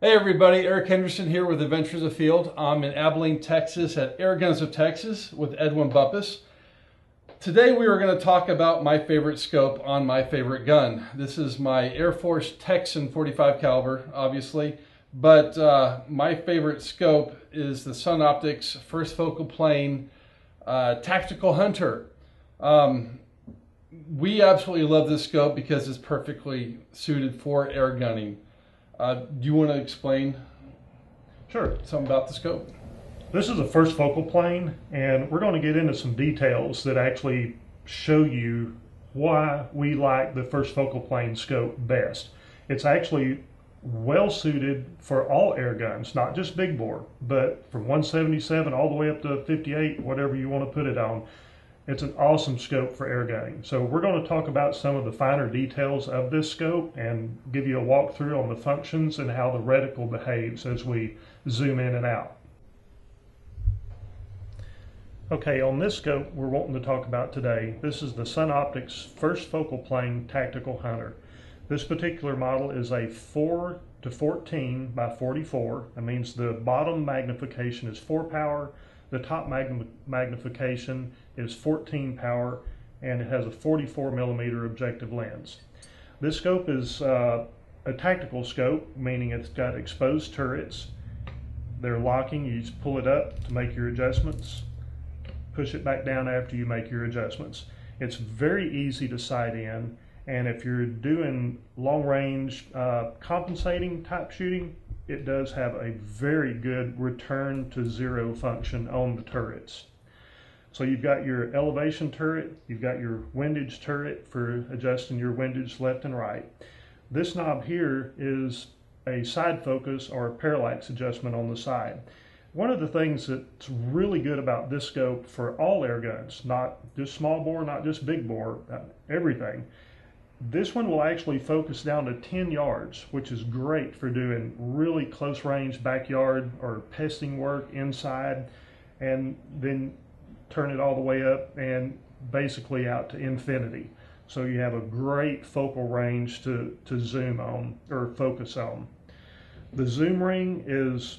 Hey everybody, Eric Henderson here with Adventures Afield. I'm in Abilene, Texas at Airguns of Texas with Edwin Buppus. Today we are going to talk about my favorite scope on my favorite gun. This is my Air Force Texan 45 caliber, obviously, but my favorite scope is the Sunoptics First Focal Plane Tactical Hunter. We absolutely love this scope because it's perfectly suited for air gunning. Do you want to explain something about the scope? This is a first focal plane, and we're going to get into some details that actually show you why we like the first focal plane scope best. It's actually well suited for all air guns, not just big bore, but from 177 all the way up to 58, whatever you want to put it on. It's an awesome scope for air gunning. So we're going to talk about some of the finer details of this scope and give you a walkthrough on the functions and how the reticle behaves as we zoom in and out. Okay, on this scope we're wanting to talk about today, this is the Sunoptics First Focal Plane Tactical Hunter. This particular model is a 4 to 14 by 44. That means the bottom magnification is 4 power. The top magnification is 14 power, and it has a 44 millimeter objective lens. This scope is a tactical scope, meaning it's got exposed turrets. They're locking. You just pull it up to make your adjustments, push it back down after you make your adjustments. It's very easy to sight in, and if you're doing long range compensating type shooting, it does have a very good return to zero function on the turrets. So you've got your elevation turret, you've got your windage turret for adjusting your windage left and right. This knob here is a side focus or a parallax adjustment on the side. One of the things that's really good about this scope for all air guns, not just small bore, not just big bore, everything, this one will actually focus down to 10 yards, which is great for doing really close range backyard or pesting work inside, and then turn it all the way up and basically out to infinity. So you have a great focal range to zoom on or focus on. The zoom ring is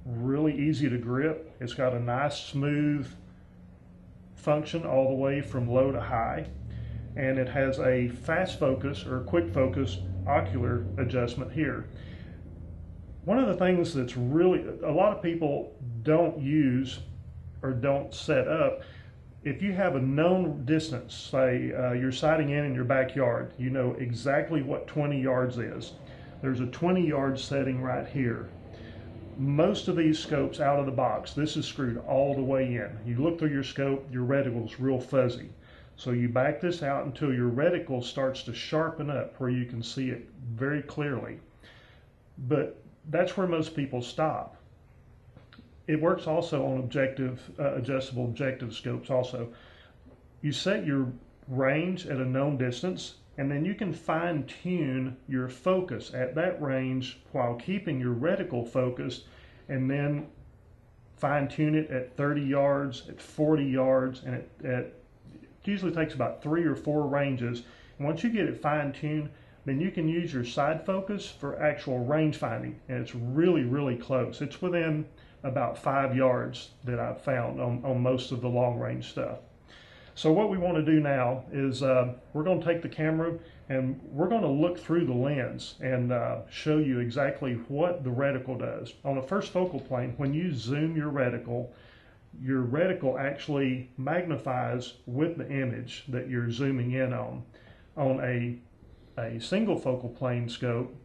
really easy to grip. It's got a nice smooth function all the way from low to high. And it has a fast focus or quick focus ocular adjustment here. One of the things that's really, a lot of people don't use or don't set up, if you have a known distance, say you're sighting in your backyard, you know exactly what 20 yards is. There's a 20-yard setting right here. Most of these scopes out of the box, this is screwed all the way in. You look through your scope, your reticle's real fuzzy. So you back this out until your reticle starts to sharpen up where you can see it very clearly. But that's where most people stop. It works also on adjustable objective scopes also. You set your range at a known distance, and then you can fine tune your focus at that range while keeping your reticle focused, and then fine tune it at 30 yards, at 40 yards, and at usually takes about 3 or 4 ranges. And once you get it fine-tuned, then you can use your side focus for actual range finding, and it's really, really close. It's within about 5 yards that I've found on most of the long-range stuff. So what we want to do now is we're going to take the camera and we're going to look through the lens and show you exactly what the reticle does. On the first focal plane, when you zoom your reticle actually magnifies with the image that you're zooming in on. On a single focal plane scope,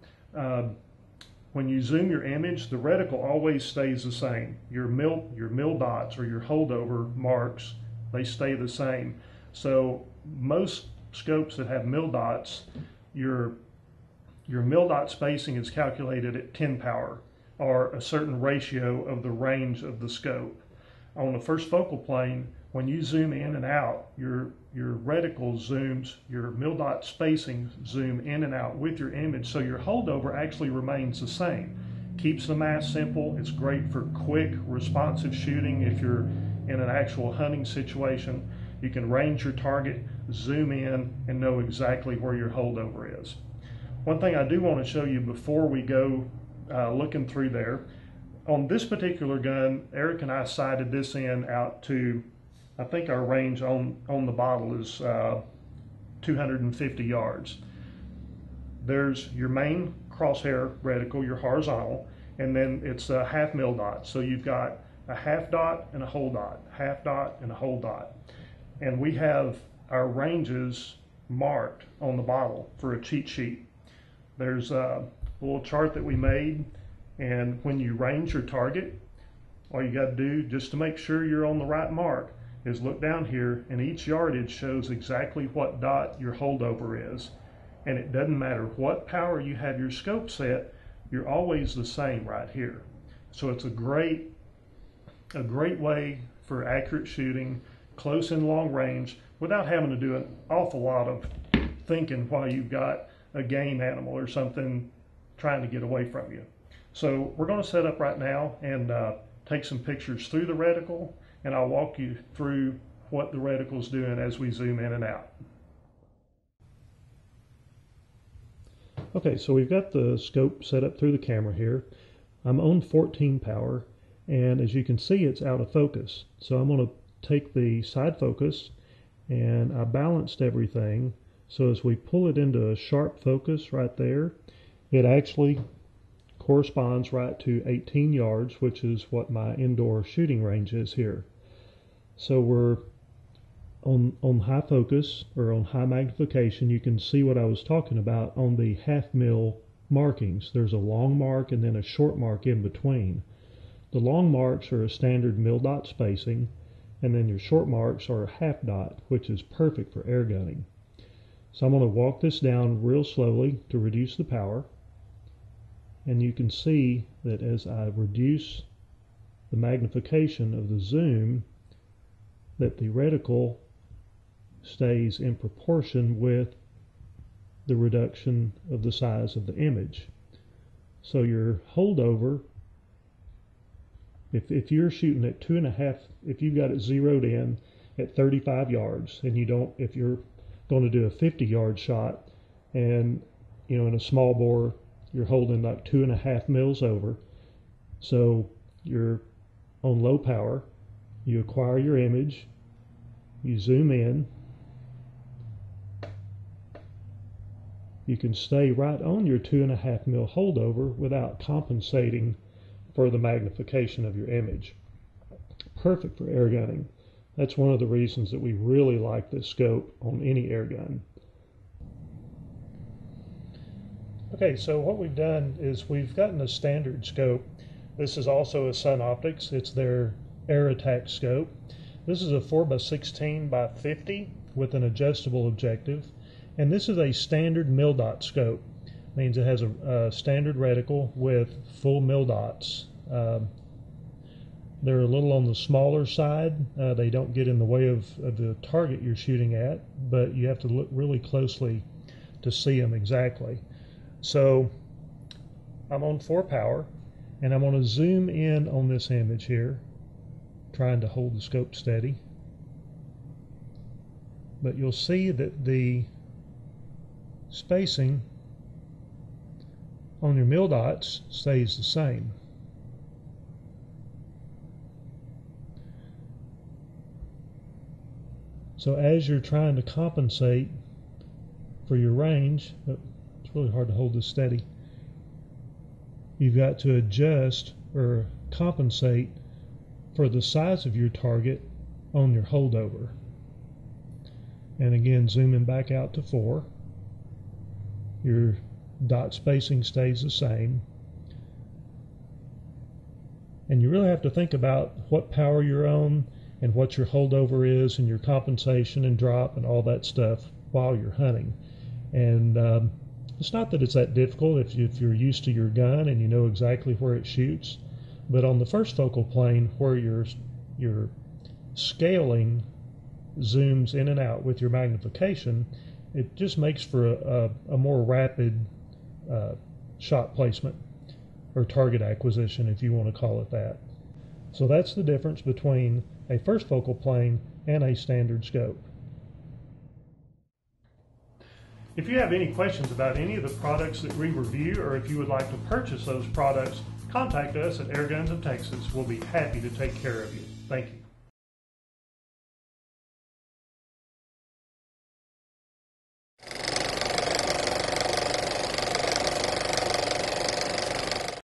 when you zoom your image, the reticle always stays the same. Your mil dots or your holdover marks, they stay the same. So most scopes that have mil dots, your mil dot spacing is calculated at 10 power or a certain ratio of the range of the scope. On the first focal plane, when you zoom in and out, your reticle zooms, your mil dot spacing zoom in and out with your image, so your holdover actually remains the same. Keeps the mass simple. It's great for quick, responsive shooting. If you're in an actual hunting situation, you can range your target, zoom in, and know exactly where your holdover is. One thing I do want to show you before we go looking through there. On this particular gun, Eric and I sighted this in out to, I think our range on the bottle is 250 yards. There's your main crosshair reticle, your horizontal, and then it's a half mil dot. So you've got a half dot and a whole dot, half dot and a whole dot. And we have our ranges marked on the bottle for a cheat sheet. There's a little chart that we made, and when you range your target, all you got to do just to make sure you're on the right mark is look down here, and each yardage shows exactly what dot your holdover is. And it doesn't matter what power you have your scope set, you're always the same right here. So it's a great way for accurate shooting, close and long range, without having to do an awful lot of thinking while you've got a game animal or something trying to get away from you. So we're going to set up right now and take some pictures through the reticle, and I'll walk you through what the reticle's doing as we zoom in and out. Okay, so we've got the scope set up through the camera here. I'm on 14 power, and as you can see, it's out of focus. So I'm going to take the side focus, and I balanced everything. So as we pull it into a sharp focus right there, it actually corresponds right to 18 yards, which is what my indoor shooting range is here. So we're on high focus, or on high magnification. You can see what I was talking about on the half mil markings. There's a long mark and then a short mark in between. The long marks are a standard mil dot spacing, and then your short marks are a half dot, which is perfect for air gunning. So I'm going to walk this down real slowly to reduce the power, and you can see that as I reduce the magnification of the zoom, that the reticle stays in proportion with the reduction of the size of the image. So your holdover, if you're shooting at 2.5, if you've got it zeroed in at 35 yards, and if you're going to do a 50-yard shot, and in a small bore you're holding like 2.5 mils over, so you're on low power, you acquire your image, you zoom in, you can stay right on your 2.5 mil holdover without compensating for the magnification of your image. Perfect for air gunning. That's one of the reasons that we really like this scope on any air gun. Okay, so what we've done is we've gotten a standard scope. This is also a Sun Optics. It's their Air Attack scope. This is a 4x16x50 with an adjustable objective. And this is a standard mil dot scope. Means it has a standard reticle with full mil dots. They're a little on the smaller side. They don't get in the way of the target you're shooting at, but you have to look really closely to see them exactly. So I'm on 4 power, and I'm going to zoom in on this image here, trying to hold the scope steady. But you'll see that the spacing on your mil dots stays the same. So as you're trying to compensate for your range, it's really hard to hold this steady, you've got to adjust or compensate for the size of your target on your holdover. And again, zooming back out to 4, your dot spacing stays the same. And you really have to think about what power you're on and what your holdover is and your compensation and drop and all that stuff while you're hunting. And it's not that it's that difficult if you're used to your gun and you know exactly where it shoots, but on the first focal plane where your scaling zooms in and out with your magnification, it just makes for a more rapid shot placement or target acquisition, if you want to call it that. So that's the difference between a first focal plane and a standard scope. If you have any questions about any of the products that we review, or if you would like to purchase those products, contact us at Airguns of Texas. We'll be happy to take care of you. Thank you.